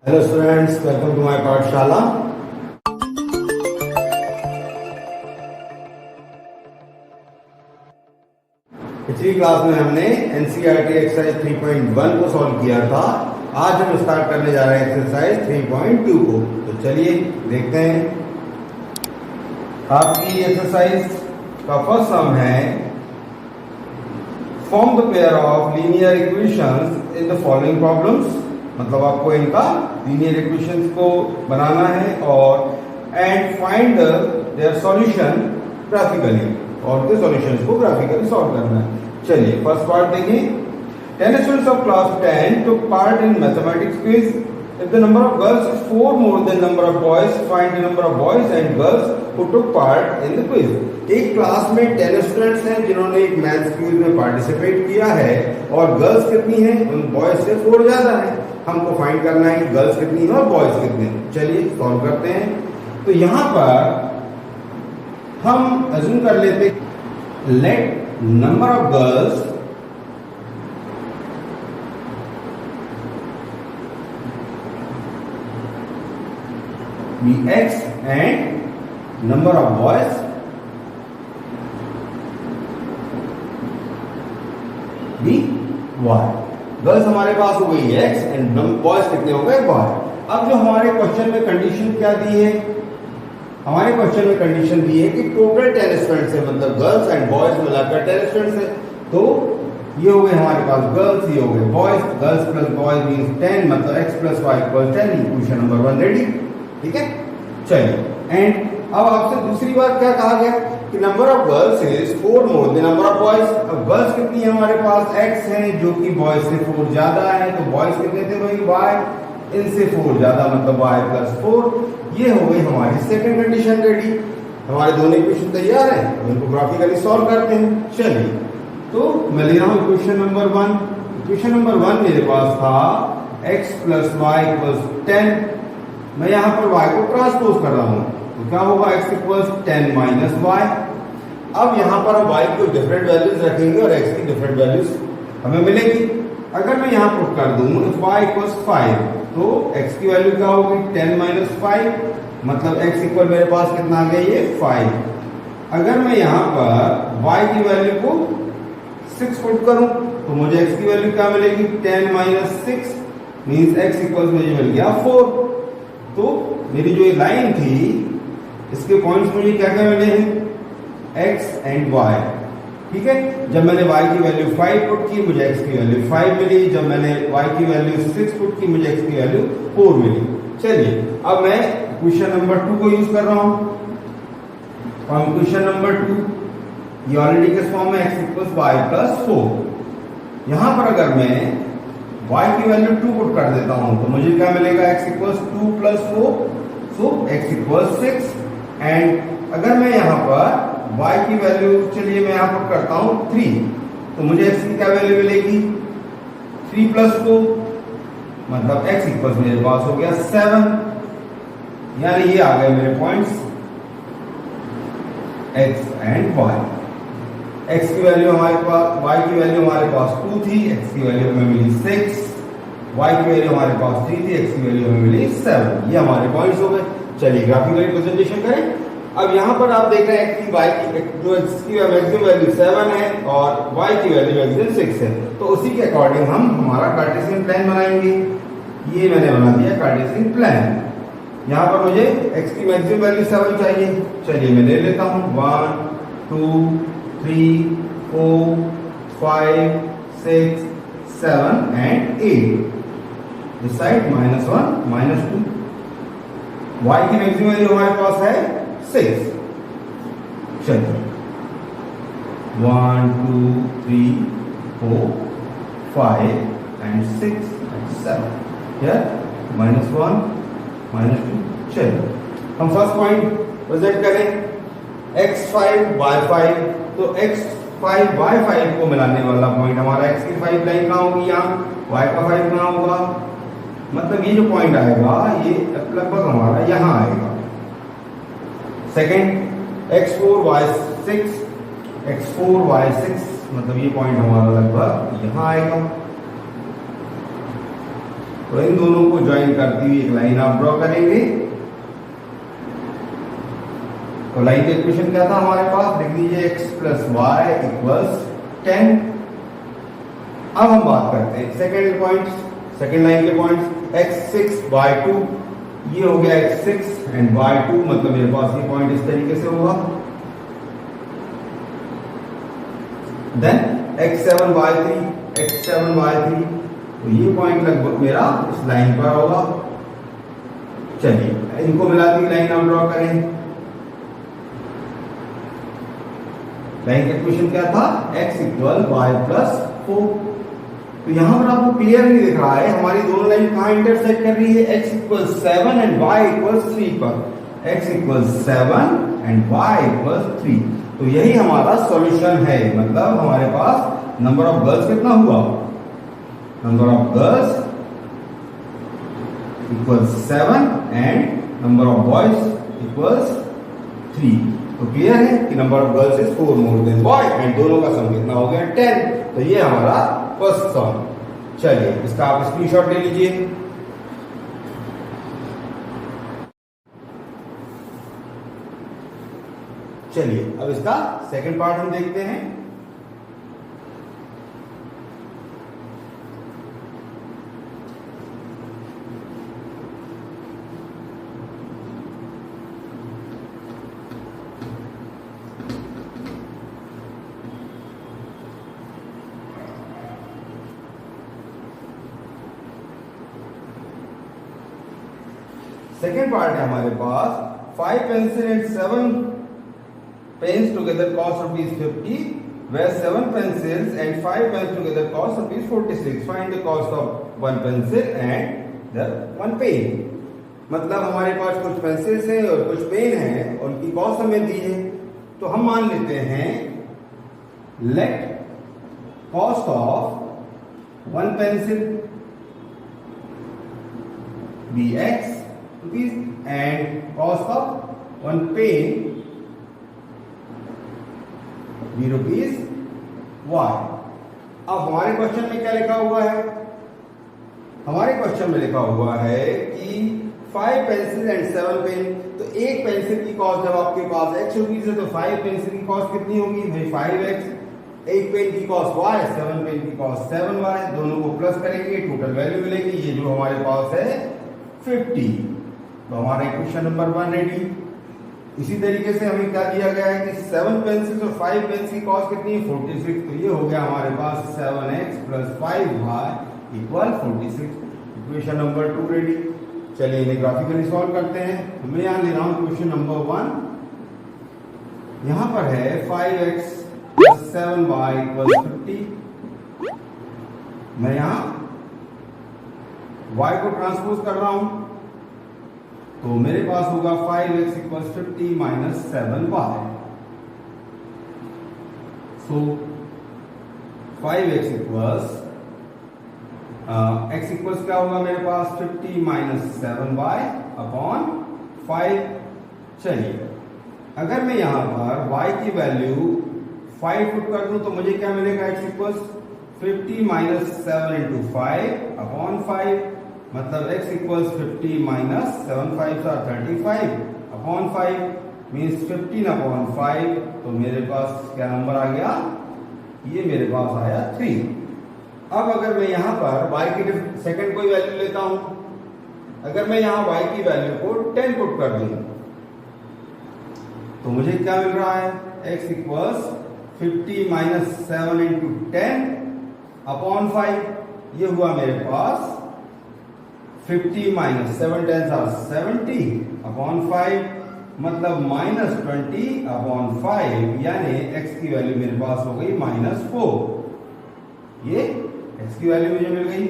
Hello students, welcome to my Pathshala. पिछली class में हमने एनसीईआरटी एक्सरसाइज 3.1 को सॉल्व किया था। आज हम स्टार्ट करने जा रहे हैं एक्सरसाइज 3.2 को। तो चलिए देखते हैं। आपकी एक्सरसाइज का फर्स्ट सम है form the pair of linear equations in the following problems. मतलब आपको इनका लीनियर इक्वेशंस को बनाना है और and find their solution graphically, और के सॉल्यूशंस को ग्राफिकली सॉल्व करना है। चलिए फर्स्ट पार्ट देखें। 10 students of class 10 took part in mathematics quiz. If the number of girls is 4 more than number of boys, find the number of boys and girls who took part in the quiz. एक class में 10 students हैं जिन्होंने एक maths quiz में participate किया है और girls कितनी हैं? उन बॉयज से 4 ज्यादा है। हमको फाइंड करना है गर्ल्स कितनी है और बॉयज कितने हैं। चलिए सॉल्व करते हैं। तो यहां पर हम अज्यूम कर लेते let number of girls be x and number of boys be y। Girls हमारे पास हो गई x एंड बॉयज कितने हो गए y। अब जो हमारे क्वेश्चन में कंडीशन क्या दी है? हमारे क्वेश्चन में कंडीशन दी है कि टोटल 10 स्टूडेंट्स है, मतलब गर्ल्स एंड बॉयज मिलाकर 10 स्टूडेंट्स है। तो ये हो गए हमारे पास गर्ल्स, ये हो गए boys. Girls plus boys means 10, मतलब x plus y equal 10। Equation number 1 ready. ठीक है, चलिए। एंड अब आपसे दूसरी बात क्या कहा गया कि number of girls is 4 more than number of boys. अब गर्ल्स कितनी है हमारे पास? x है जो कि बॉयज से 4 ज्यादा है। तो बॉयज कितने थे भाई? y, इनसे 4 ज्यादा मतलब y प्लस 4। ये हो गई हमारी सेकंड कंडीशन रेडी। हमारे दोनों इक्वेशन तैयार है, इनको ग्राफिकली सॉल्व करते हैं। चलिए, तो मैं ले रहा हूं इक्वेशन नंबर 1। इक्वेशन नंबर 1 मेरे पास था x प्लस y इक्वल्स 10। मैं यहां पर y को ट्रांसपोज कर रहा हूं, तो क्या होगा? x equals 10 minus y। अब यहां पर हम y को डिफरेंट वैल्यूज रखेंगे और x की डिफरेंट वैल्यूज हमें मिलेगी। अगर मैं यहां पुट कर दूं इफ y इक्वल्स 5, तो x की वैल्यू क्या होगी? 10 माइनस 5, मतलब x इक्वल मेरे पास कितना आ गया? ये 5। अगर मैं यहां पर y की वैल्यू को 6 पुट करूं तो मुझे x की वैल्यू क्या मिलेगी? 10 माइनस 6 मींस x इक्वल्स मुझे मिल गया 4। तो मेरी जो ये लाइन थी इसके पॉइंट्स मुझे क्या क्या मिले हैं? x and y। ठीक है, जब मैंने y की वैल्यू 5 पुट की मुझे x की वैल्यू 5 मिली। जब मैंने y की वैल्यू 6 पुट की मुझे x की वैल्यू 4 मिली। चलिए, अब मैं क्वेश्चन नंबर 2 को यूज कर रहा हूं। और क्वेश्चन नंबर 2 ये ऑलरेडी किस फॉर्म में? x equals y plus 4। यहां पर अगर मैं y की वैल्यू 2 पुट कर देता हूं तो मुझे क्या मिलेगा? x equals 2 plus 4, so x equals 6। And अगर मैं यहां पर y की वैल्यू, चलिए मैं यहां पुट करता हूं 3, तो मुझे x की क्या वैल्यू मिलेगी? 3 प्लस 4, मतलब x इक्वल्स मेरे पास हो गया 7। यानी ये आ गए मेरे points x and y। x की वैल्यू हमारे पास, y की वैल्यू हमारे पास 2 थी, x की वैल्यू हमें मिली 6। y की वैल्यू हमारे पास 3 थी, x की वैल्यू हमें मिली 7। ये हमारे पॉइंट्स हो गए। चलिए ग्राफिकली प्रेजेंटेशन करें। अब यहां पर आप देख रहे हैं कि y की जो x की मैक्सिमम वैल्यू 7 है और y की वैल्यू मैक्सिमम 6 है। तो उसी के अकॉर्डिंग हम हमारा कार्टेशियन प्लान बनाएंगे। ये मैंने बना दिया कार्टेशियन प्लान। यहां पर मुझे x की मैक्सिमम वैल्यू 7 चाहिए। चलिए मैं ले लेता हूं 1 2 3 4 5 6 7 एंड 8। This side -1 -2। y की मैक्सिमम वैल्यू हमारे पास है 6। चलिए 1 2 3 4 5 एंड 6 एंड 7 here -1 -2। चलिए हम फर्स्ट पॉइंट प्रेजेंट करें x5 y5। तो x5 y5 को मिलाने वाला पॉइंट हमारा x की 5 लाइन कहाँ होगी? यहाँ। y का 5 कहाँ होगा? मतलब ये जो पॉइंट आएगा ये लगभग हमारा यहाँ आएगा। Second x4 y6, x4 y6 मतलब ये पॉइंट हमारा लगभग यहाँ आएगा। तो इन दोनों को ज्वाइन करती हुई एक लाइन आप ड्रॉ करेंगे। तो लाइन का इक्वेशन क्या था हमारे पास, लिख दीजिए x प्लस वाई इक्वल्स 10। अब हम बात करते हैं सेकेंड पॉइंट, सेकेंड लाइन के पॉइंट्स, x6 y2, ये हो गया x6 एंड y2, मतलब मेरे पास ये पॉइंट इस तरीके से होगा। देन x7 y3, तो ये पॉइंट लगभग मेरा इस लाइन पर होगा। चलिए इनको मिलाती लाइन हम ड्रॉ करें। लाइन का इक्वेशन क्या था, x इक्वल y प्लस 4। तो यहां पर आपको क्लियर नहीं दिख रहा है हमारी दोनों लाइन कहां इंटरसेक्ट कर रही है, x equal 7 and y equal 3 पर। x equal 7 and y equal 3, तो यही हमारा सॉल्यूशन है। मतलब हमारे पास नंबर ऑफ गर्ल्स कितना हुआ, number of girls equal 7 and number of boys equals 3। तो क्लियर है कि number of girls is 4 more than boy and दोनों का सम कितना हो गया 10। तो ये हमारा फर्स्ट सम। चलिए इसका आप स्क्रीनशॉट ले लीजिए। चलिए अब इसका सेकंड पार्ट हम देखते हैं। सेकेंड पार्ट है हमारे पास 5 pencil and 7 pens together cost ₹50, where 7 pencils and 5 pens together cost ₹46. Find the cost of 1 pencil and the 1 pen. मतलब हमारे पास कुछ पेंसिल्स हैं और कुछ पेन हैं, उनकी कॉस्ट हमें दी है। तो हम मान लेते हैं let cost of 1 pencil be x rupees and cost of 1 pen be rupees y। अब हमारे क्वेश्चन में क्या लिखा हुआ है, हमारे क्वेश्चन में लिखा हुआ है कि 5 पेंसिल एंड 7 पेन। तो एक पेंसिल की कॉस्ट जब आपके पास x रुपीज है तो 5 पेंसिल की कॉस्ट कितनी होगी भाई 5x, एक पेन की कॉस्ट y, 7 पेन की कॉस्ट 7y, दोनों को प्लस करेंगे टोटल वैल्यू मिलेगी, ये जो हमारे पास है 50। तो हमारा इक्वेशन नंबर 1 रेडी। इसी तरीके से हमें क्या दिया गया है कि 7 पेंसिल्स और 5 पेंस की कॉस्ट कितनी है 46। तो ये हो गया हमारे पास 7x plus 5y equal 46। Equation number 2 ready. चलिए इन्हें ग्राफिकली सॉल्व करते हैं। तो मैं यहाँ ले रहा हूँ क्वेश्चन नंबर 1। यहाँ पर है 5x प्लस 7y इक्वल 50। मैं यहाँ y को ट्रांसपोज कर रहा हूं, तो मेरे पास होगा 5x इक्वल 50 माइनस 7y। सो 5x इक्वल्स x इक्वल्स क्या होगा मेरे पास 50 माइनस 7y अपॉन 5। चलिए अगर मैं यहां पर y की वैल्यू 5 पुट कर दूं तो मुझे क्या मिलेगा, x equals 50 minus 7 into 5 upon 5, मतलब x equals 50 minus 7 5 or 35 upon 5 means 15 upon 5। तो मेरे पास क्या नंबर आ गया, ये मेरे पास आया 3। अब अगर मैं यहाँ पर y की सेकंड कोई वैल्यू लेता हूं, अगर मैं यहाँ y की वैल्यू को 10 पुट कर दूं तो मुझे क्या मिल रहा है, x equals 50 minus 7 into 10 upon 5। ये हुआ मेरे पास 50 माइनस 7 टेंस आर 70 अपॉन 5, मतलब माइनस 20 अपॉन 5, यानी x की वैल्यू मेरे पास हो गई माइनस 4। ये x की वैल्यू मुझे मिल गई।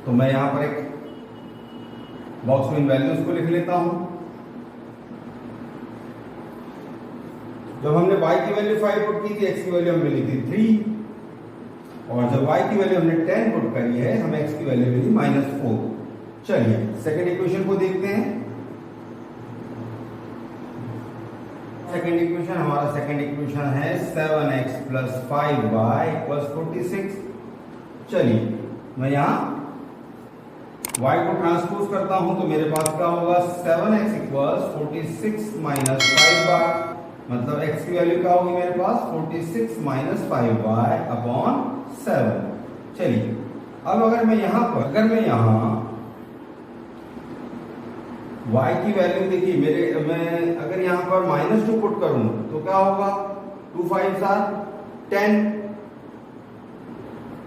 तो मैं यहां पर एक बॉक्स में इन वैल्यूज को लिख लेता हूं। जब हमने y की वैल्यू 5 पुट की थी, x की वैल्यू हमें मिली थी 3, और जब y की वैल्यू हमने 10 पुट करी है, हमें x की वैल्यू मिली माइनस 4। चलिए सेकेंड इक्वेशन को देखते हैं। Second equation? हमारा सेकंड इक्वेशन है 7x प्लस 5y इक्वल्स 46। चलिए मैं यहाँ y को ट्रांसपोज करता हूं तो मेरे पास क्या होगा, 7x इक्वल्स 46 माइनस 5y, मतलब x की वैल्यू क्या होगी मेरे पास, 46 माइनस 5y अपॉन 7। चलिए अब अगर मैं यहाँ y की वैल्यू देखिए मैं अगर यहाँ पर -2 पुट करूं तो क्या होगा, 2 5 10,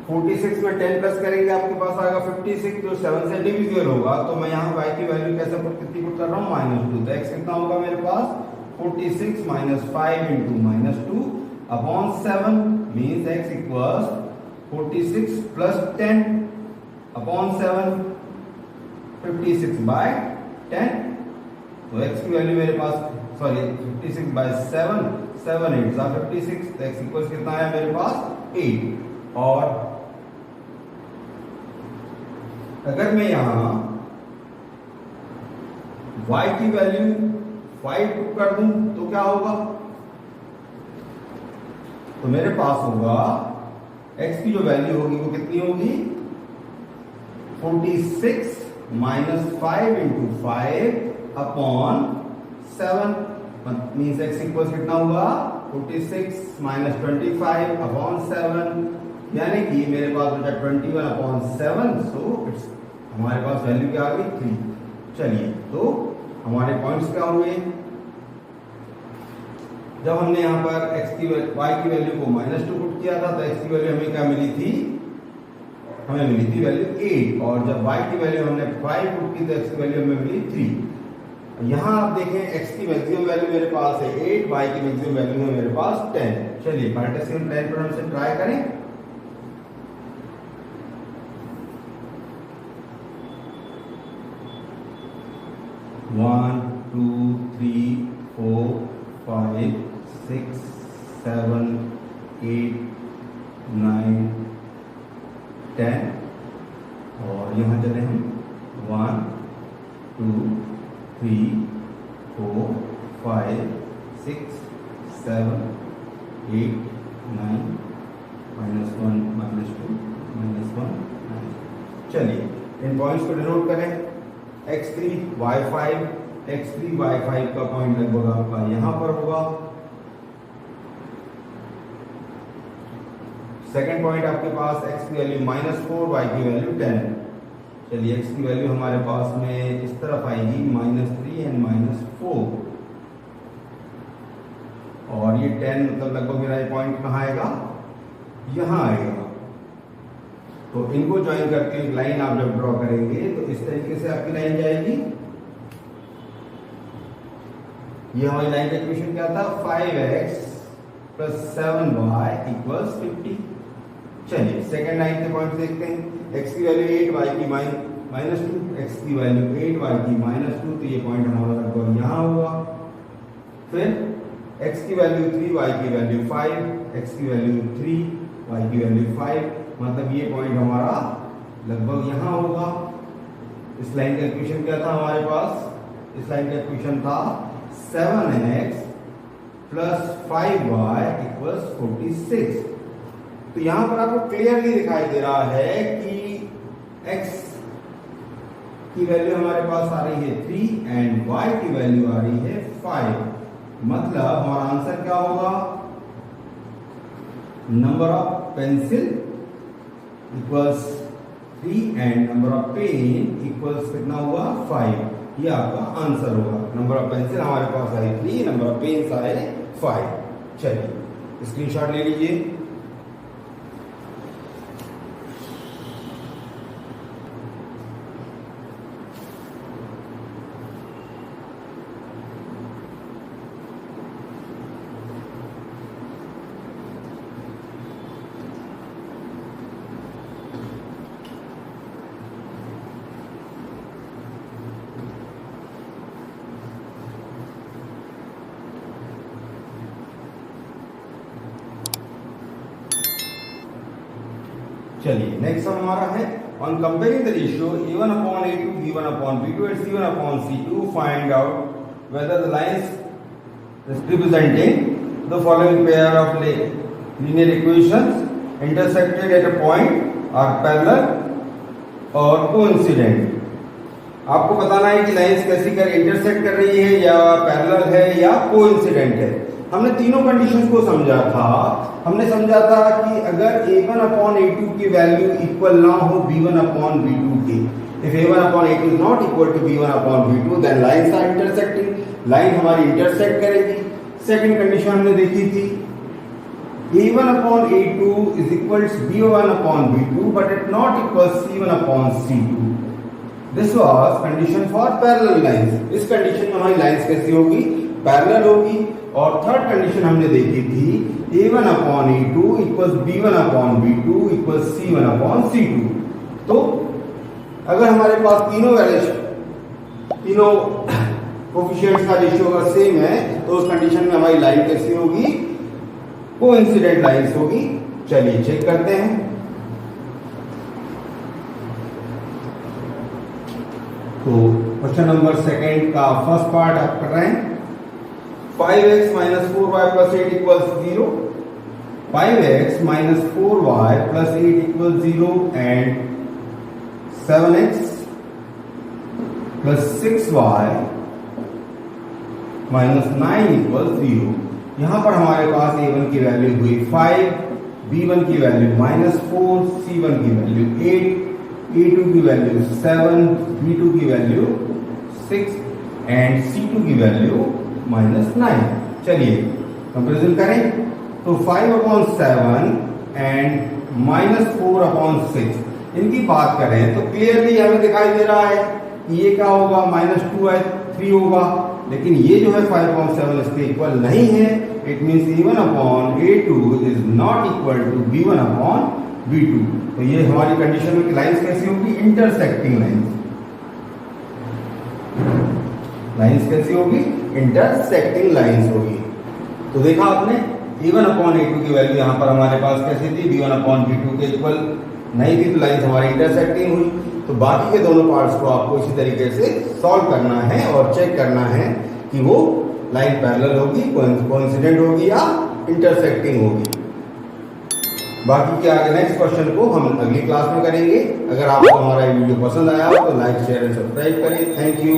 46 में 10 प्लस करेंगे आपके पास आएगा 56, जो 7 से डिविजिबल होगा। तो मैं यहाँ y की वैल्यू कितनी पुट कर रहा हूँ, -2, तो x कितना होगा मेरे पास, 46 minus 5 into -2 upon 7 means x equals 46 plus 10 upon 7, 56 by 10। तो x की वैल्यू मेरे पास 56 बाय 7, 7 8 56, तो x इक्वल्स कितना है मेरे पास 8। और अगर मैं यहां y की वैल्यू 5 पुट कर दूं तो क्या होगा, तो मेरे पास होगा x की जो वैल्यू होगी वो कितनी होगी, 46 minus 5 into 5 upon 7, means x equals कितना होगा, 46 माइनस 25 अपॉन 7, यानी कि मेरे पास हो जाए 21 अपॉन 7। सो इट्स हमारे पास वैल्यू क्या आ गई, 3। चलिए तो हमारे पॉइंट्स क्या हुए, जब हमने यहाँ पर y की वैल्यू को -2 पुट किया था तो x की वैल्यू हमें क्या मिली थी, हमें मिली थी वैल्यू 8, और जब y की वैल्यू हमने 5 पुट की तो x की वैल्यू हमें मिली 3। यहाँ आप देखें x की मैक्सिमम वैल्यू मेरे पास है 8, y की मैक्सिमम वैल्यू है मेरे पास 10। चलिए पार्टीशन 10 पर हमसे ट्राई करें। वन 2 3 4 5 6 7 8 9 10, और यहाँ चले हम 1 2 3 4 5 6 7 8 9 -1 -2 -1 9। चलिए इन पॉइंट्स को डिनोट करें, x3 y5, x3 y5 का पॉइंट लगभग आपका यहां पर होगा। सेकंड पॉइंट आपके पास x की वैल्यू -4, y की वैल्यू 10। चलिए x की वैल्यू हमारे पास में इस तरफ आएगी -3 एंड -4, और ये 10 मतलब लगभग मेरा ये पॉइंट कहाँ आएगा, यहां आएगा। तो इनको ज्वाइन करके एक लाइन आप जब ड्रॉ करेंगे तो इस तरीके से आपकी लाइन जाएगी। ये हमारी लाइन का इक्वेशन क्या था, 5x प्लस 7y इक्वल्स 50। चलिए सेकेंड लाइन के पॉइंट देखते हैं, x की वैल्यू 8, y की -2, x की वैल्यू 8, y की -2, तो ये पॉइंट हमारा लगभग यहाँ होगा। फिर x की वैल्यू 3, y की वैल्यू 5, x की वैल्यू 3, y की वैल्यू 5, मतलब ये पॉइंट हमारा लगभग यहाँ होगा। इस लाइन का इक्वेशन क्या था हमारे पास, इस लाइन का इक्वेशन था 7x प्लस 5y इक्वल्स 46। तो यहां पर आपको क्लियरली दिखाई दे रहा है कि x की वैल्यू हमारे पास आ रही है 3 एंड y की वैल्यू आ रही है 5, मतलब हमारा आंसर क्या होगा, number of pencil equals 3 and number of pen equals कितना हुआ, 5। ये आपका आंसर होगा। नंबर ऑफ पेंसिल हमारे पास आए 3, नंबर ऑफ पेन्स आए 5। चलिए स्क्रीनशॉट ले लीजिए। चलिए नेक्स्ट सम हमारा है, on comparing the ratio a1 upon a2, b1 upon b2 and c1 upon c2, find out whether the lines representing the following pair of linear equations intersected at a point are parallel और coincident। आपको बताना है कि lines कैसी कर intersect कर रही है, या पैरेलल है, या कोइंसिडेंट है। हमने तीनों कंडीशंस को समझा था। हमने समझा था कि अगर a1 अपॉन a2 की वैल्यू इक्वल ना हो b1 अपॉन b2 की, if a1 upon a2 is not equal to b1 upon b2, then lines are intersecting। Line हमारी इंटरसेक्ट करेगी। सेकंड कंडीशन हमने देखी थी, a1 upon a2 is equals b1 upon b2, but it not equals c1 upon c2। This was condition for parallel lines। इस condition में हमारी lines कैसी होगी, पैरेलल होगी। और थर्ड कंडीशन हमने देखी थी, a1 upon a2 equals b1 upon b2 equals c1 upon c2। तो अगर हमारे पास तीनों कोएफिशिएंट्स का रेशियो अगर सेम है, तो उस कंडीशन में हमारी लाइन कैसी होगी, कोइंसिडेंट लाइंस होगी। चलिए चेक करते हैं। तो क्वेश्चन नंबर सेकंड का फर्स्ट पार्ट आप कर रहे हैं। 5x minus 4y plus 8 equals 0, 5x minus 4y plus 8 equals 0 and 7x plus 6y minus 9 equals 0। यहां पर हमारे पास a1 की वैल्यू हुई 5, b1 की वैल्यू -4, c1 की वैल्यू 8, a2 की वैल्यू 7, b2 की वैल्यू 6 एंड c2 की वैल्यू -9। चलिए कंपैरिजन करें तो 5/7 एंड -4/6 इनकी बात करें तो क्लियरली हमें दिखाई दे रहा है कि ये क्या होगा, -2 है, 3 होगा। लेकिन ये जो है 5/7 इसके इक्वल नहीं है। It means a1 upon a2 is not equal to b1 upon b2। तो ये हमारी कंडीशन में लाइंस कैसी होगी, इंटरसेक्टिंग लाइंस। लाइंस कैसी होगी, इंटरसेक्टिंग लाइंस होगी। तो देखा आपने a1 upon a2 की वैल्यू यहाँ पर हमारे पास कैसी थी, b1 upon b2 के इक्वल नहीं थी, तो लाइंस हमारी इंटरसेक्टिंग हुई। तो बाकी के दोनों पार्ट्स को आपको इसी तरीके से सॉल्व करना है और चेक करना है कि वो लाइन पैरेलल होगी, कोइंसिडेंट होगी या इंटरसेक्टिंग होगी। बाकी के आगे नेक्स्ट क्वेश्चन को हम अगली क्लास में करेंगे। अगर आपको हमारा वीडियो पसंद आया हो तो लाइक शेयर एंड सब्सक्राइब करिए। Thank you.